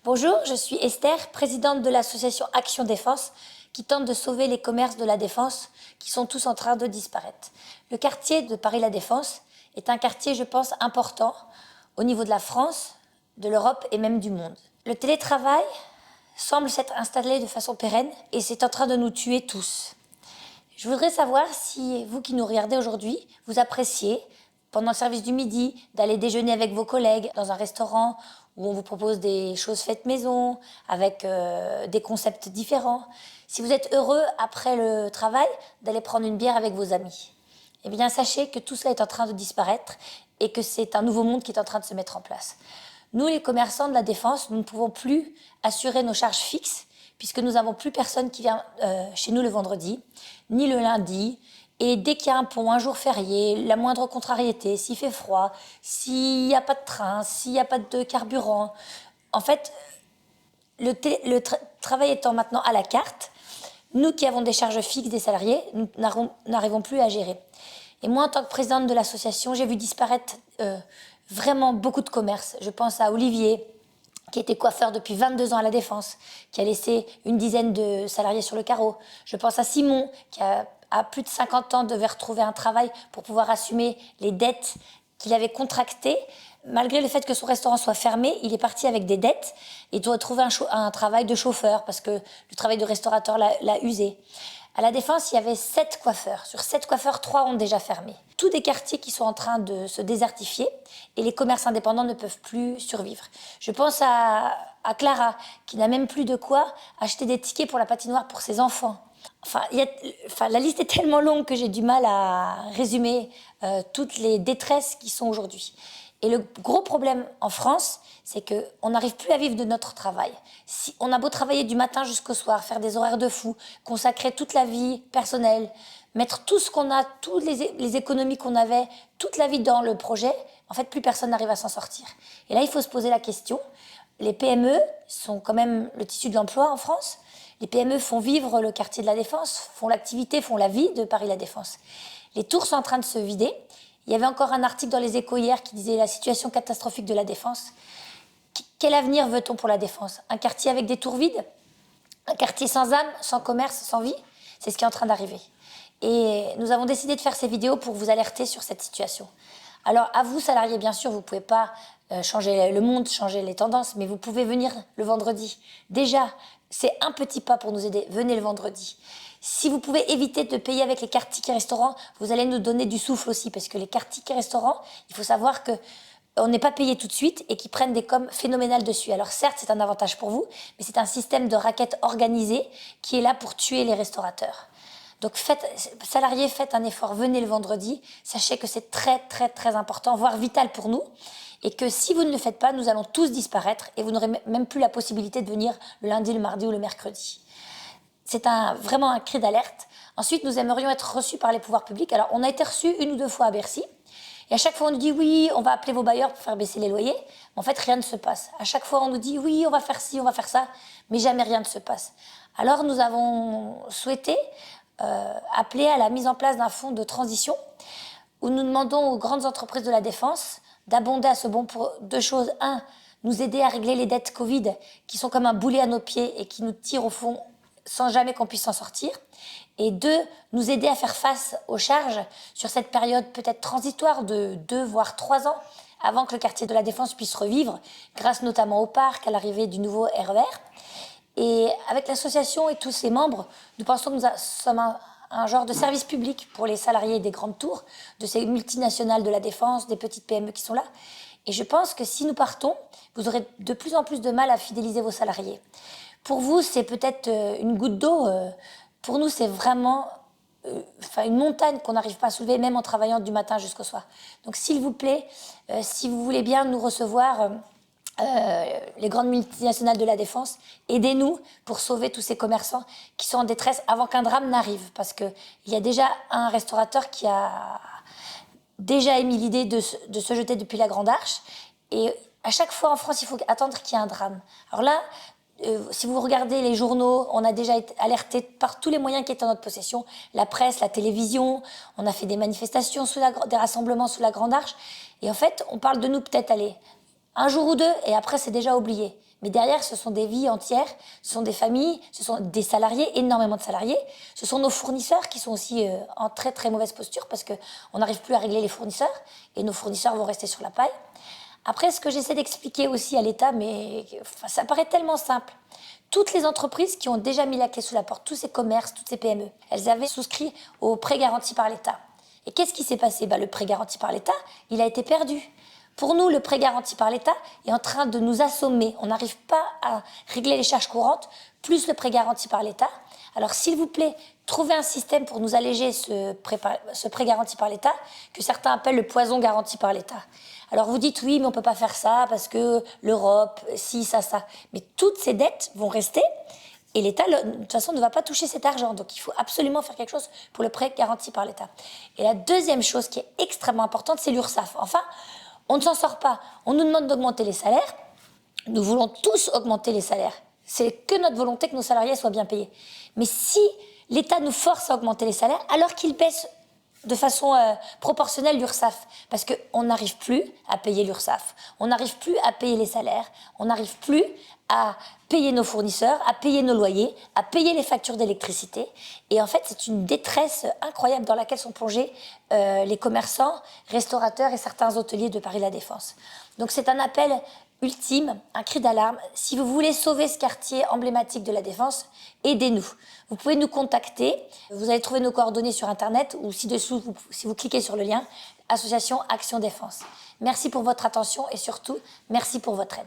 Bonjour, je suis Esther, présidente de l'association Action Défense, qui tente de sauver les commerces de la Défense, qui sont tous en train de disparaître. Le quartier de Paris La Défense est un quartier, je pense, important au niveau de la France, de l'Europe et même du monde. Le télétravail semble s'être installé de façon pérenne et c'est en train de nous tuer tous. Je voudrais savoir si vous qui nous regardez aujourd'hui, vous appréciez, pendant le service du midi, d'aller déjeuner avec vos collègues dans un restaurant où on vous propose des choses faites maison, avec des concepts différents. Si vous êtes heureux, après le travail, d'aller prendre une bière avec vos amis. Eh bien, sachez que tout cela est en train de disparaître et que c'est un nouveau monde qui est en train de se mettre en place. Nous, les commerçants de la Défense, nous ne pouvons plus assurer nos charges fixes puisque nous n'avons plus personne qui vient chez nous le vendredi, ni le lundi. Et dès qu'il y a un pont, un jour férié, la moindre contrariété, s'il fait froid, s'il n'y a pas de train, s'il n'y a pas de carburant, en fait, le travail étant maintenant à la carte, nous qui avons des charges fixes des salariés, nous n'arrivons plus à gérer. Et moi, en tant que présidente de l'association, j'ai vu disparaître vraiment beaucoup de commerces. Je pense à Olivier, qui était coiffeur depuis 22 ans à la Défense, qui a laissé une dizaine de salariés sur le carreau. Je pense à Simon, qui à plus de 50 ans devait retrouver un travail pour pouvoir assumer les dettes qu'il avait contractées. Malgré le fait que son restaurant soit fermé, il est parti avec des dettes et doit trouver un travail de chauffeur parce que le travail de restaurateur l'a usé. À la Défense, il y avait 7 coiffeurs. Sur 7 coiffeurs, 3 ont déjà fermé. Tous des quartiers qui sont en train de se désertifier et les commerces indépendants ne peuvent plus survivre. Je pense à Clara, qui n'a même plus de quoi acheter des tickets pour la patinoire pour ses enfants. La liste est tellement longue que j'ai du mal à résumer toutes les détresses qui sont aujourd'hui. Et le gros problème en France, c'est qu'on n'arrive plus à vivre de notre travail. Si on a beau travailler du matin jusqu'au soir, faire des horaires de fou, consacrer toute la vie personnelle, mettre tout ce qu'on a, toutes les économies qu'on avait, toute la vie dans le projet, en fait, plus personne n'arrive à s'en sortir. Et là, il faut se poser la question. Les PME sont quand même le tissu de l'emploi en France. Les PME font vivre le quartier de la Défense, font l'activité, font la vie de Paris La Défense. Les tours sont en train de se vider. Il y avait encore un article dans les Échos hier qui disait la situation catastrophique de la Défense. Quel avenir veut-on pour la Défense? Un quartier avec des tours vides? Un quartier sans âme, sans commerce, sans vie? C'est ce qui est en train d'arriver. Et nous avons décidé de faire ces vidéos pour vous alerter sur cette situation. Alors, à vous, salariés, bien sûr, vous ne pouvez pas changer le monde, changer les tendances, mais vous pouvez venir le vendredi. Déjà, c'est un petit pas pour nous aider. Venez le vendredi. Si vous pouvez éviter de payer avec les cartes tickets restaurants, vous allez nous donner du souffle aussi, parce que les cartes tickets restaurants, il faut savoir que on n'est pas payé tout de suite et qu'ils prennent des coms phénoménales dessus. Alors certes, c'est un avantage pour vous, mais c'est un système de raquettes organisé qui est là pour tuer les restaurateurs. Donc salariés, faites un effort, venez le vendredi. Sachez que c'est très très très important, voire vital pour nous. Et que si vous ne le faites pas, nous allons tous disparaître et vous n'aurez même plus la possibilité de venir le lundi, le mardi ou le mercredi. C'est vraiment un cri d'alerte. Ensuite, nous aimerions être reçus par les pouvoirs publics. Alors, on a été reçus 1 ou 2 fois à Bercy. Et à chaque fois, on nous dit oui, on va appeler vos bailleurs pour faire baisser les loyers. Mais en fait, rien ne se passe. À chaque fois, on nous dit oui, on va faire ci, on va faire ça. Mais jamais rien ne se passe. Alors, nous avons souhaité appeler à la mise en place d'un fonds de transition où nous demandons aux grandes entreprises de la Défense d'abonder à ce bon pour 2 choses. 1, nous aider à régler les dettes Covid qui sont comme un boulet à nos pieds et qui nous tirent au fond sans jamais qu'on puisse s'en sortir. Et 2, nous aider à faire face aux charges sur cette période peut-être transitoire de 2 voire 3 ans avant que le quartier de la Défense puisse revivre, grâce notamment au parc, à l'arrivée du nouveau RER. Et avec l'association et tous ses membres, nous pensons que nous sommes un genre de service public pour les salariés des grandes tours, de ces multinationales de la Défense, des petites PME qui sont là. Et je pense que si nous partons, vous aurez de plus en plus de mal à fidéliser vos salariés. Pour vous, c'est peut-être une goutte d'eau. Pour nous, c'est vraiment une montagne qu'on n'arrive pas à soulever, même en travaillant du matin jusqu'au soir. Donc, s'il vous plaît, si vous voulez bien nous recevoir, les grandes multinationales de la Défense, aidez-nous pour sauver tous ces commerçants qui sont en détresse avant qu'un drame n'arrive. Parce qu'il y a déjà un restaurateur qui a déjà émis l'idée de se jeter depuis la Grande Arche. Et à chaque fois en France, il faut attendre qu'il y ait un drame. Alors là, si vous regardez les journaux, on a déjà été alerté par tous les moyens qui étaient en notre possession, la presse, la télévision, on a fait des manifestations, des rassemblements sous la Grande Arche. Et en fait, on parle de nous peut-être aller un jour ou 2, et après c'est déjà oublié. Mais derrière, ce sont des vies entières, ce sont des familles, ce sont des salariés, énormément de salariés. Ce sont nos fournisseurs qui sont aussi en très très mauvaise posture parce qu'on n'arrive plus à régler les fournisseurs et nos fournisseurs vont rester sur la paille. Après, ce que j'essaie d'expliquer aussi à l'État, mais ça paraît tellement simple. Toutes les entreprises qui ont déjà mis la clé sous la porte, tous ces commerces, toutes ces PME, elles avaient souscrit au prêt garanti par l'État. Et qu'est-ce qui s'est passé? Le prêt garanti par l'État, il a été perdu. Pour nous, le prêt garanti par l'État est en train de nous assommer. On n'arrive pas à régler les charges courantes, plus le prêt garanti par l'État. Alors, s'il vous plaît, trouvez un système pour nous alléger ce prêt garanti par l'État, que certains appellent le poison garanti par l'État. Alors, vous dites oui, mais on ne peut pas faire ça parce que l'Europe, si, ça. Mais toutes ces dettes vont rester. Et l'État, de toute façon, ne va pas toucher cet argent. Donc, il faut absolument faire quelque chose pour le prêt garanti par l'État. Et la deuxième chose qui est extrêmement importante, c'est l'URSSAF. Enfin, on ne s'en sort pas. On nous demande d'augmenter les salaires. Nous voulons tous augmenter les salaires. C'est que notre volonté que nos salariés soient bien payés. Mais si l'État nous force à augmenter les salaires, alors qu'il baisse de façon proportionnelle l'URSSAF, parce qu'on n'arrive plus à payer l'URSSAF, on n'arrive plus à payer les salaires, on n'arrive plus à payer nos fournisseurs, à payer nos loyers, à payer les factures d'électricité. Et en fait, c'est une détresse incroyable dans laquelle sont plongés les commerçants, restaurateurs et certains hôteliers de Paris La Défense. Donc c'est un appel ultime, un cri d'alarme. Si vous voulez sauver ce quartier emblématique de La Défense, aidez-nous. Vous pouvez nous contacter. Vous allez trouver nos coordonnées sur Internet ou ci-dessous, si vous cliquez sur le lien, Association Action Défense. Merci pour votre attention et surtout, merci pour votre aide.